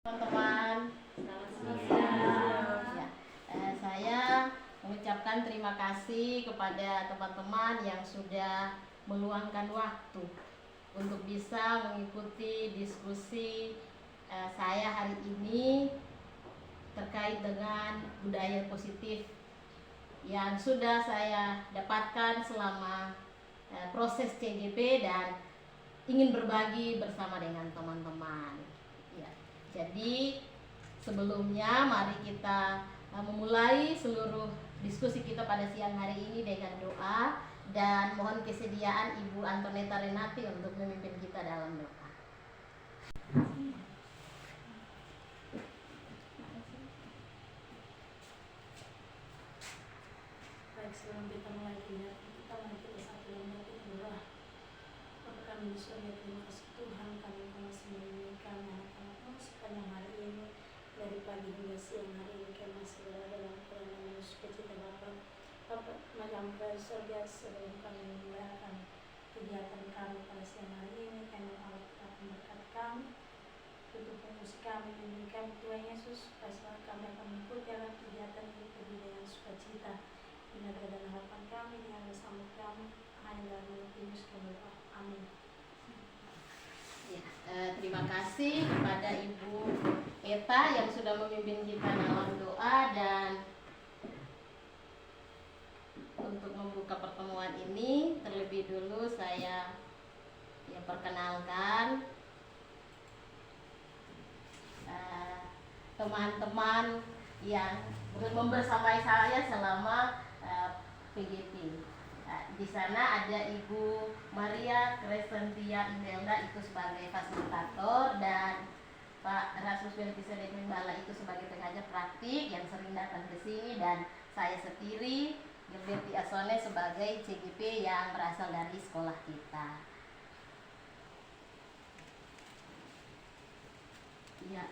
Teman-teman, selamat siang. Ya, saya mengucapkan terima kasih kepada teman-teman yang sudah meluangkan waktu untuk bisa mengikuti diskusi saya hari ini terkait dengan budaya positif yang sudah saya dapatkan selama proses CGP dan ingin berbagi bersama dengan teman-teman. Ya, jadi sebelumnya mari kita memulai seluruh diskusi kita pada siang hari ini dengan doa dan mohon kesediaan Ibu Antoneta Renati untuk memimpin kita dalam doa. Baik, sebelum kita mulai kita mari satu yang kita berdoa. Bapa kami di surga, terima kasih Tuhan, kami masih menyanyikan anak-anakmu sepanjang hari ini, dari pagi hingga siang hari ini kami masih berada dalam perjalanan sukacita Bapa. Bapa sampai surga, sebelum kami memulakan kegiatan kami pada siang hari ini, kami Allah tetap memberkati kami, tutup fungsi kami, bimbing kami Tuhan Yesus, supaya kami akan mengikuti dalam kegiatan ini penuh dengan sukacita. Binaga dan harapan kami dengan bersama kami hanya dalam Yesus kami berdoa. Amin. Ya, terima kasih kepada Ibu Eta yang sudah memimpin kita dalam doa, dan untuk membuka pertemuan ini terlebih dulu saya perkenalkan teman-teman yang membersamai saya selama PGP. Di sana ada Ibu Maria Crescentia Imelda itu sebagai fasilitator, dan Pak Rasmus Belkisa Gembala itu sebagai pengajar praktik yang sering datang ke sini, dan saya sendiri Gilberti Asone sebagai CGP yang berasal dari sekolah kita. Ya,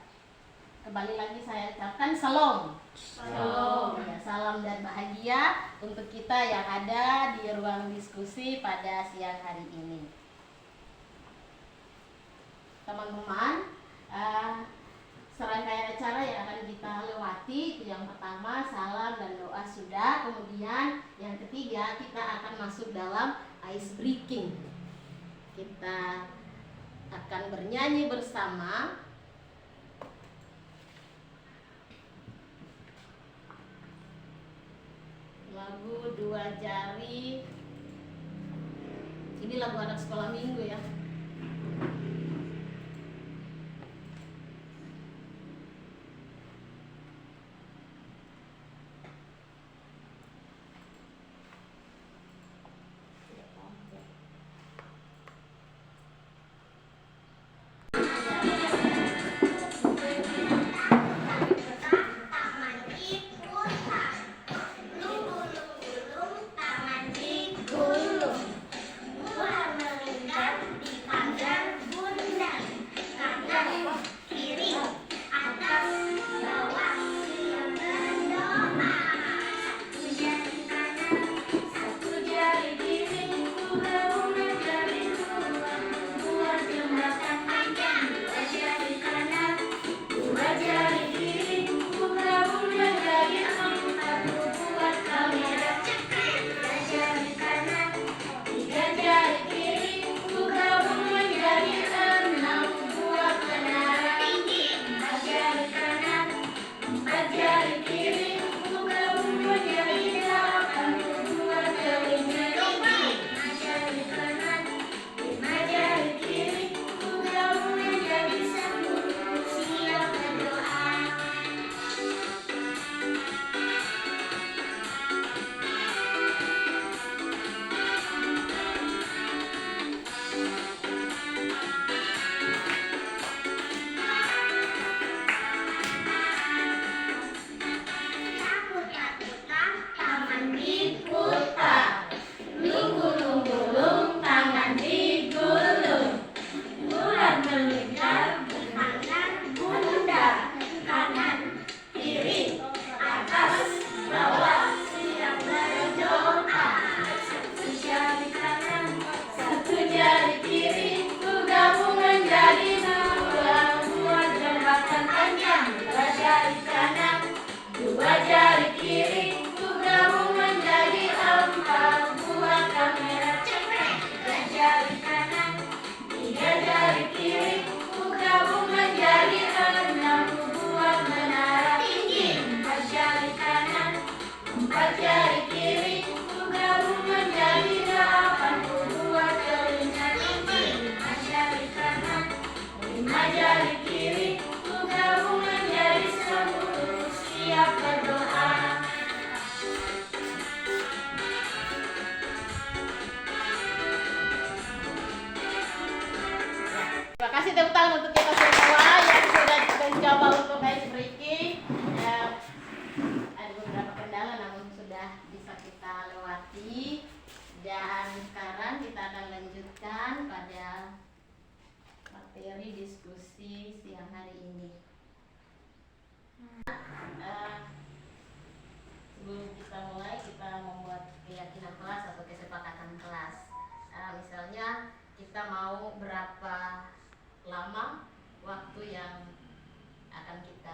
kembali lagi saya ucapkan salam. Salam. Ya, salam dan bahagia untuk kita yang ada di ruang diskusi pada siang hari ini. Teman-teman, serangkaian acara yang akan kita lewati, yang pertama salam dan doa sudah, kemudian yang ketiga kita akan masuk dalam ice breaking. Kita akan bernyanyi bersama lagu Dua Jari. Ini lagu anak sekolah minggu ya. Taman di gunung, buah melingkar di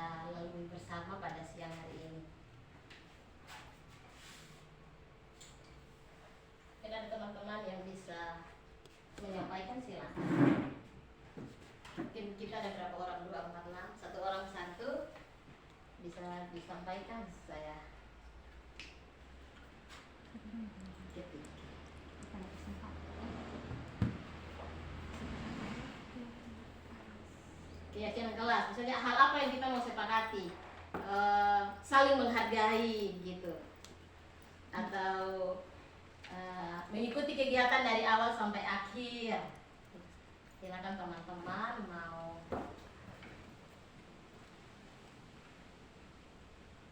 kita lalui bersama pada siang hari ini. Ada teman-teman yang bisa menyampaikan, silakan. Mungkin kita ada berapa orang, 2, 4, 6, satu orang satu bisa disampaikan. Saya ketik. Keyakinan kelas, misalnya hal apa yang kita mau sepakati, saling menghargai gitu, atau mengikuti kegiatan dari awal sampai akhir. Silakan teman-teman mau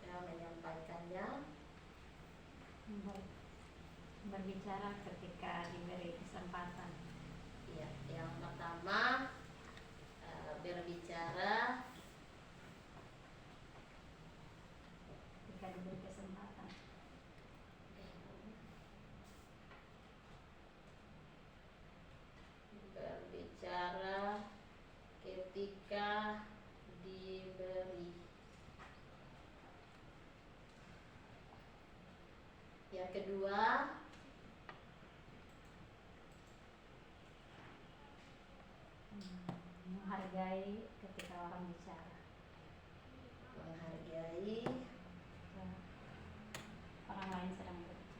menyampaikannya. Berbicara ketika diberi kesempatan. Ya, yang pertama berbicara Ketika diberi kesempatan. Berbicara ketika diberi. Yang kedua, Menghargai ketika orang bicara. menghargai Ya. Orang lain sedang berbicara.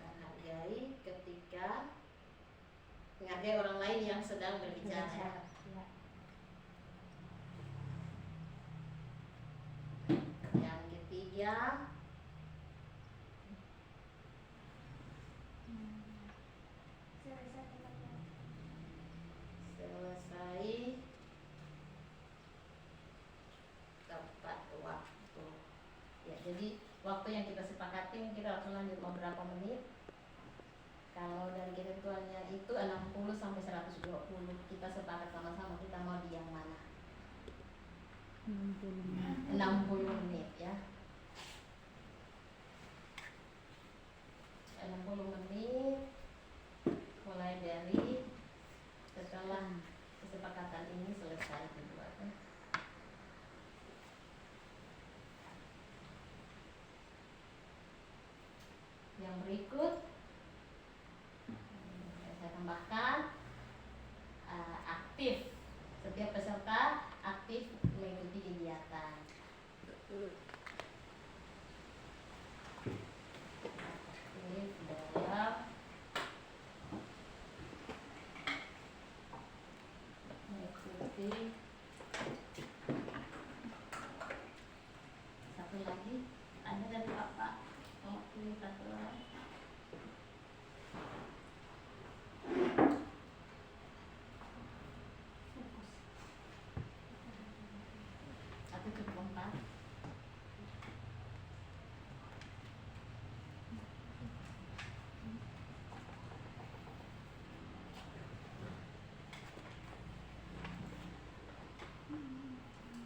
menghargai ketika menghargai orang lain yang sedang berbicara. Ya. Yang ketiga, selesai tepat waktu. Ya, jadi waktu yang kita sepakati kita langsung lanjut mau berapa menit. Kalau dari ketentuannya itu 60 sampai 120, kita sepakat sama-sama kita mau di yang mana. 60 menit ya. 60 menit mulai dari setelah kesepakatan ini selesai dibuat. Yang berikut saya tambahkan aktif. Setiap peserta aktif mengikuti kegiatan. Aktif dalam mengikuti. Satu lagi ada dari Bapak mewakili satu lagi. Satu cukup 4.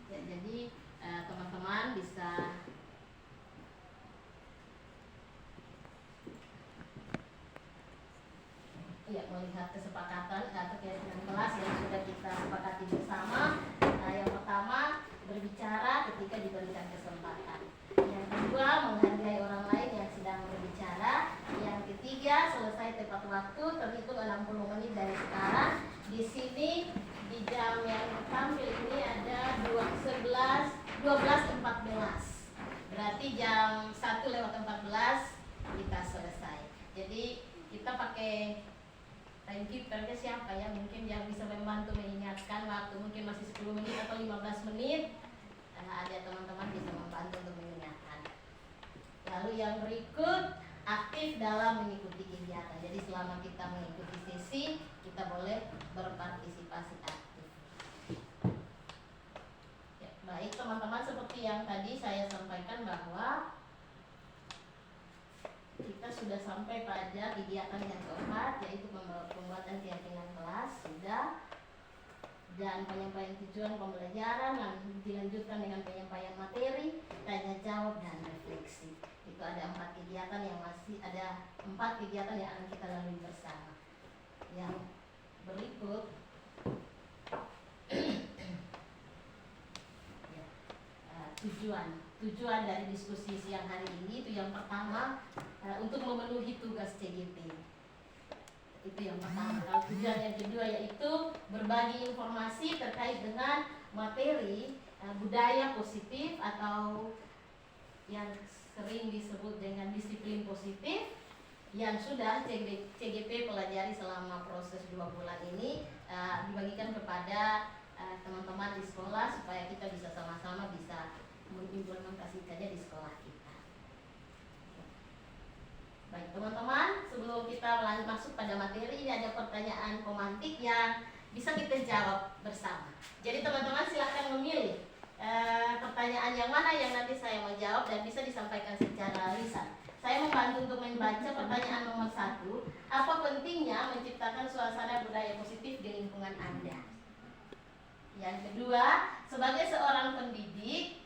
Ya, jadi teman-teman bisa melihat kesepakatan atau keyakinan kelas yang sudah kita sepakati bersama. Yang pertama, berbicara ketika diberikan kesempatan. Yang kedua, menghargai orang lain yang sedang berbicara. Yang ketiga, selesai tepat waktu, terhitung 60 menit dari sekarang. Di sini di jam yang tampil ini ada 12.14. Berarti jam 1:14 kita selesai. Jadi kita pakai timekeepernya siapa ya, mungkin yang bisa membantu mengingatkan waktu, mungkin masih 10 menit atau 15 menit. Ada teman-teman bisa membantu untuk mengingatkan. Lalu yang berikut, aktif dalam mengikuti kegiatan. Jadi selama kita mengikuti sesi, kita boleh berpartisipasi aktif. Ya, baik teman-teman, seperti yang tadi saya sampaikan bahwa kita sudah sampai pada kegiatan yang keempat, yaitu pembuatan keyakinan kelas sudah, dan penyampaian tujuan pembelajaran, dilanjutkan dengan penyampaian materi, tanya jawab, dan refleksi. Itu ada 4 kegiatan yang akan kita lalui bersama. Ya, tujuan dari diskusi siang hari ini itu yang pertama untuk memenuhi tugas CGT. Itu yang pertama. Kalau tujuan yang kedua yaitu berbagi informasi terkait dengan materi budaya positif atau yang sering disebut dengan disiplin positif yang sudah CGP pelajari selama proses 2 bulan ini, dibagikan kepada teman-teman di sekolah supaya kita bisa sama-sama bisa mengimplementasikannya di sekolah kita. Baik teman-teman, sebelum kita masuk pada materi, ini ada pertanyaan pemantik yang bisa kita jawab bersama. Jadi teman-teman silahkan memilih pertanyaan yang mana yang nanti saya mau jawab dan bisa disampaikan secara lisan. Saya membantu untuk membaca pertanyaan nomor 1. Apa pentingnya menciptakan suasana budaya positif di lingkungan Anda? Yang kedua, sebagai seorang pendidik,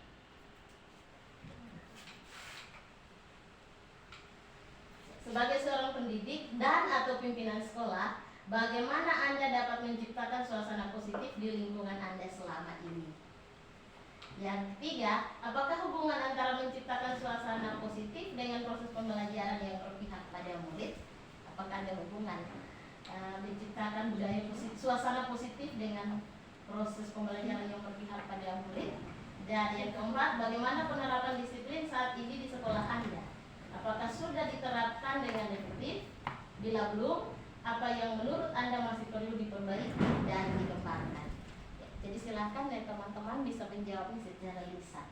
dan atau pimpinan sekolah, bagaimana Anda dapat menciptakan suasana positif di lingkungan Anda selama ini? Yang ketiga, apakah hubungan antara menciptakan suasana positif dengan proses pembelajaran yang berpihak pada murid? Apakah ada hubungan menciptakan budaya positif, suasana positif dengan proses pembelajaran yang berpihak pada murid? Dan yang keempat, bagaimana penerapan disiplin saat ini di sekolah Anda? Apakah sudah diterapkan dengan efektif? Bila belum, apa yang menurut Anda masih perlu diperbaiki dan dikembangkan? Jadi silakan ya teman-teman bisa menjawabnya secara lisan.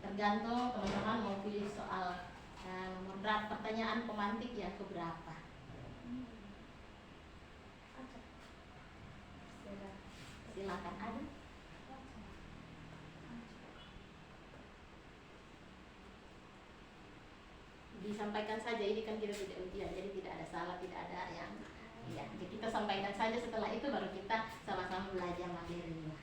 Tergantung teman-teman mau pilih soal nomor berapa, pertanyaan pemantik yang keberapa. Silakan ada. Disampaikan saja, ini kan kita tidak ujian, jadi tidak ada salah, tidak ada yang ya, kita sampaikan saja, setelah itu baru kita sama-sama belajar materinya.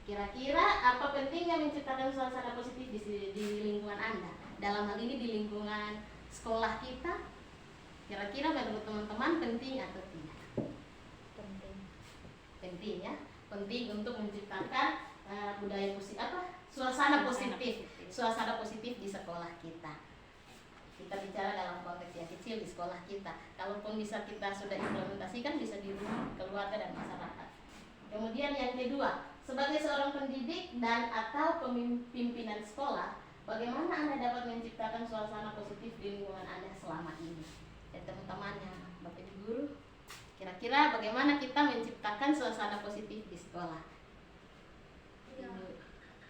Kira-kira apa pentingnya menciptakan suasana positif di lingkungan Anda? Dalam hal ini di lingkungan sekolah kita, kira-kira menurut teman-teman penting atau tidak? Penting ya, penting untuk menciptakan budaya positif, suasana positif di sekolah kita. Kita bicara dalam konteks yang kecil di sekolah kita. Kalaupun bisa kita sudah implementasikan, bisa di rumah, keluarga dan masyarakat. Kemudian yang kedua, sebagai seorang pendidik dan atau pimpinan sekolah, bagaimana Anda dapat menciptakan suasana positif di lingkungan Anda selama ini? Dan teman-teman yang Bapak Ibu guru, kira-kira bagaimana kita menciptakan suasana positif di sekolah?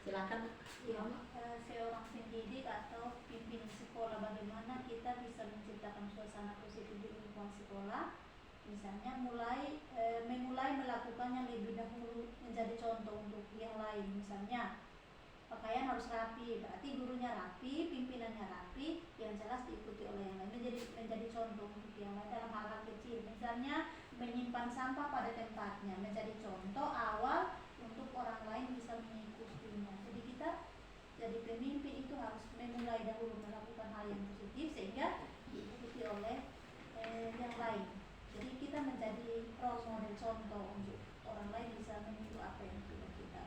Silakan. Seorang pendidik atau pimpinan sekolah, bagaimana kita bisa menciptakan suasana positif di lingkungan sekolah? Misalnya memulai melakukannya lebih dahulu, menjadi contoh untuk yang lain. Misalnya pakaian harus rapi, berarti gurunya rapi, pimpinannya rapi, yang jelas diikuti oleh yang lain, menjadi contoh untuk yang lain dalam hal-hal kecil. Misalnya menyimpan sampah pada tempatnya, menjadi contoh awal untuk orang lain bisa mengikutinya. Jadi kita jadi pemimpin itu harus memulai dahulu melakukan hal yang positif sehingga diikuti oleh yang lain. Jadi kita menjadi role model, contoh untuk orang lain bisa meniru apa yang sudah kita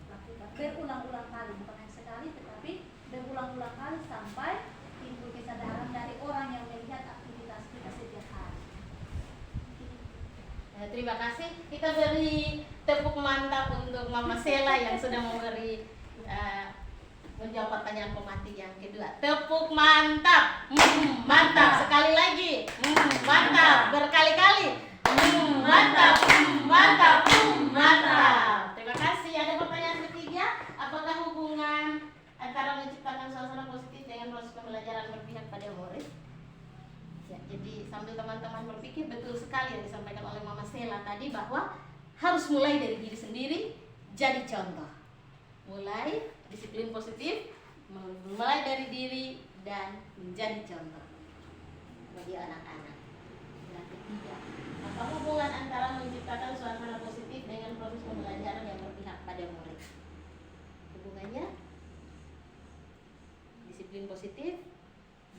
lakukan berulang-ulang kali, bukan hanya sekali tetapi berulang-ulang kali sampai timbul kesadaran dari orang yang melihat aktivitas kita setiap hari. Terima kasih. Kita beri tepuk mantap untuk Mama Sela yang sudah memberi menjawab pertanyaan pemantik yang kedua. Tepuk mantap. Mantap. Sekali lagi. Mantap. Berkali-kali. Mantap. Mantap. Mantap. Terima kasih. Ada pertanyaan ketiga. Apakah hubungan antara menciptakan suasana positif dengan proses pembelajaran berpihak pada murid? Ya, jadi sambil teman-teman berpikir, betul sekali yang disampaikan oleh Mama Sela tadi bahwa harus mulai dari diri sendiri, jadi contoh. Mulai disiplin positif, mulai dari diri dan menjadi contoh bagi anak-anak. Yang ketiga, apa hubungan antara menciptakan suasana positif dengan proses pembelajaran yang berpihak pada murid? Hubungannya disiplin positif,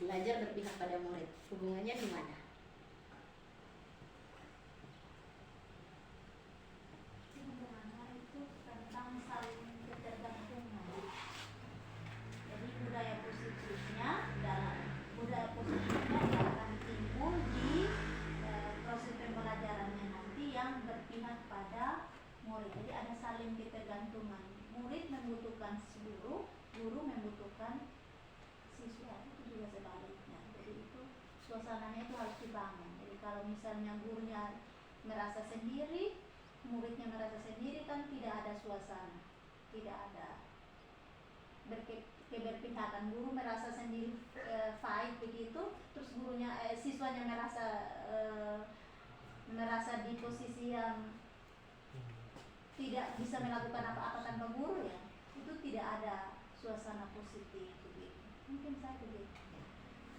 belajar berpihak pada murid. Hubungannya di mana? Hubungannya itu tentang saling ketergantungan. membutuhkan si guru, guru membutuhkan siswa, itu juga sebaliknya. Jadi itu suasananya itu harus dibangun. Jadi kalau misalnya gurunya merasa sendiri, muridnya merasa sendiri, kan tidak ada suasana, tidak ada keberpihakan. Guru merasa sendiri fight begitu, terus siswanya merasa di posisi yang tidak bisa melakukan apa-apa tanpa guru, ya itu tidak ada suasana positif begitu. Mungkin saya begitu.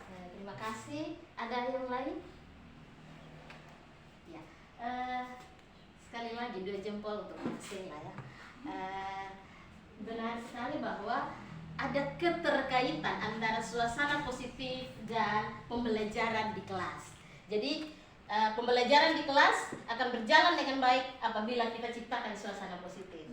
Terima kasih. Ada yang lain? Ya. Sekali lagi 2 jempol untuk masing lah ya. Benar sekali bahwa ada keterkaitan antara suasana positif dan pembelajaran di kelas. Jadi pembelajaran di kelas akan berjalan dengan baik apabila kita ciptakan suasana positif.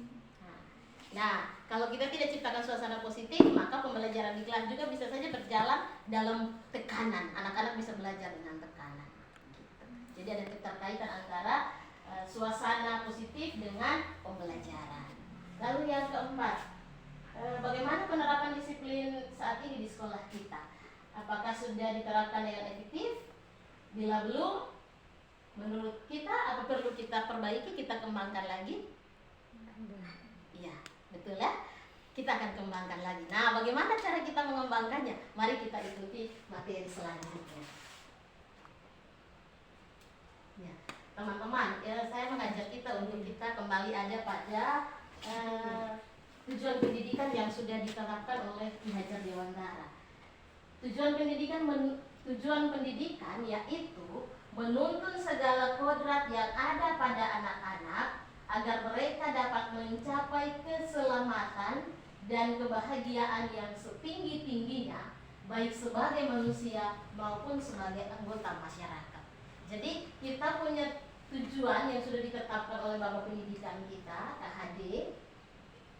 Nah, kalau kita tidak ciptakan suasana positif, maka pembelajaran di kelas juga bisa saja berjalan dalam tekanan. Anak-anak bisa belajar dengan tekanan. Jadi ada keterkaitan antara suasana positif dengan pembelajaran. Lalu yang keempat, bagaimana penerapan disiplin saat ini di sekolah kita? Apakah sudah diterapkan dengan efektif? Bila belum, menurut kita apa perlu kita perbaiki, kita kembangkan lagi? Iya, betul ya? Kita akan kembangkan lagi. Nah, bagaimana cara kita mengembangkannya? Mari kita ikuti materi selanjutnya. Ya, teman-teman, saya mengajak kita untuk kita kembali ada pada tujuan pendidikan yang sudah diterapkan oleh Ki Hajar Dewantara. Tujuan pendidikan yaitu menuntun segala kodrat yang ada pada anak-anak agar mereka dapat mencapai keselamatan dan kebahagiaan yang setinggi-tingginya, baik sebagai manusia maupun sebagai anggota masyarakat. Jadi kita punya tujuan yang sudah ditetapkan oleh Bapak Pendidikan kita, KHD.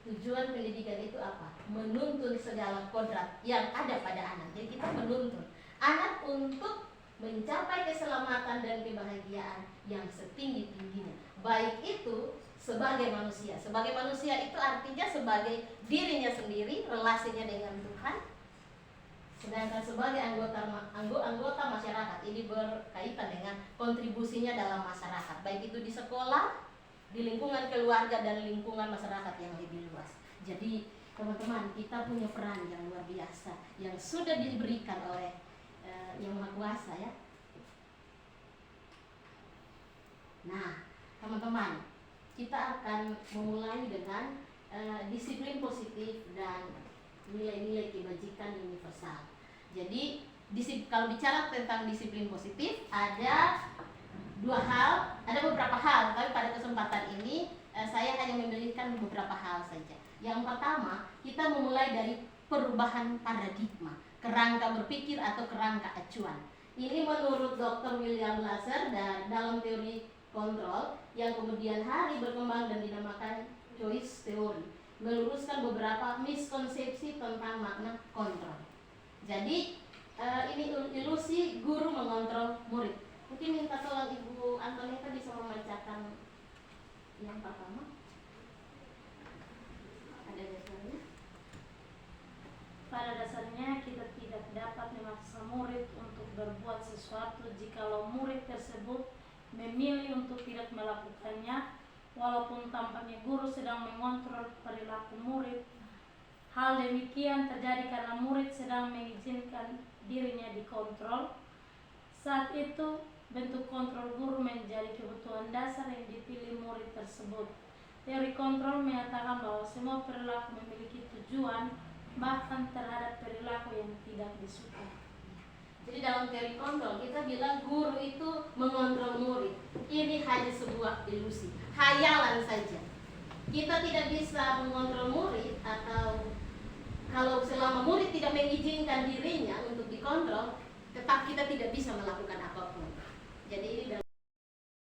Tujuan pendidikan itu apa? Menuntun segala kodrat yang ada pada anak. Jadi kita menuntun anak untuk mencapai keselamatan dan kebahagiaan yang setinggi-tingginya. Baik itu sebagai manusia. Sebagai manusia itu artinya sebagai dirinya sendiri, relasinya dengan Tuhan. Sedangkan sebagai anggota masyarakat, ini berkaitan dengan kontribusinya dalam masyarakat. Baik itu di sekolah, di lingkungan keluarga, dan lingkungan masyarakat yang lebih luas. Jadi teman-teman, kita punya peran yang luar biasa yang sudah diberikan oleh Yang Maha Kuasa ya. Nah, teman-teman, kita akan memulai dengan disiplin positif dan nilai-nilai kebajikan universal. Jadi kalau bicara tentang disiplin positif, ada beberapa hal, tapi pada kesempatan ini saya hanya memilihkan beberapa hal saja. Yang pertama, kita memulai dari perubahan paradigma, kerangka berpikir atau kerangka acuan. Ini menurut Dr. William Glasser dan dalam teori kontrol yang kemudian hari berkembang dan dinamakan choice theory, meluruskan beberapa miskonsepsi tentang makna kontrol. Jadi ini ilusi guru mengontrol murid. Mungkin minta tolong Ibu Antonita bisa membacakan yang pertama. Ada dasarnya. Pada dasarnya kita tidak dapat memaksa murid untuk berbuat sesuatu jikalau murid tersebut memilih untuk tidak melakukannya, walaupun tampaknya guru sedang mengontrol perilaku murid. Hal demikian terjadi karena murid sedang mengizinkan dirinya dikontrol. Saat itu, bentuk kontrol guru menjadi kebutuhan dasar yang dipilih murid tersebut. Teori kontrol menyatakan bahwa semua perilaku memiliki tujuan, bahkan terhadap perilaku yang tidak disukai. Jadi dalam teori kontrol kita bilang guru itu mengontrol murid. Ini hanya sebuah ilusi, hayalan saja. Kita tidak bisa mengontrol murid, atau kalau selama murid tidak mengizinkan dirinya untuk dikontrol, tetap kita tidak bisa melakukan apapun. Jadi ini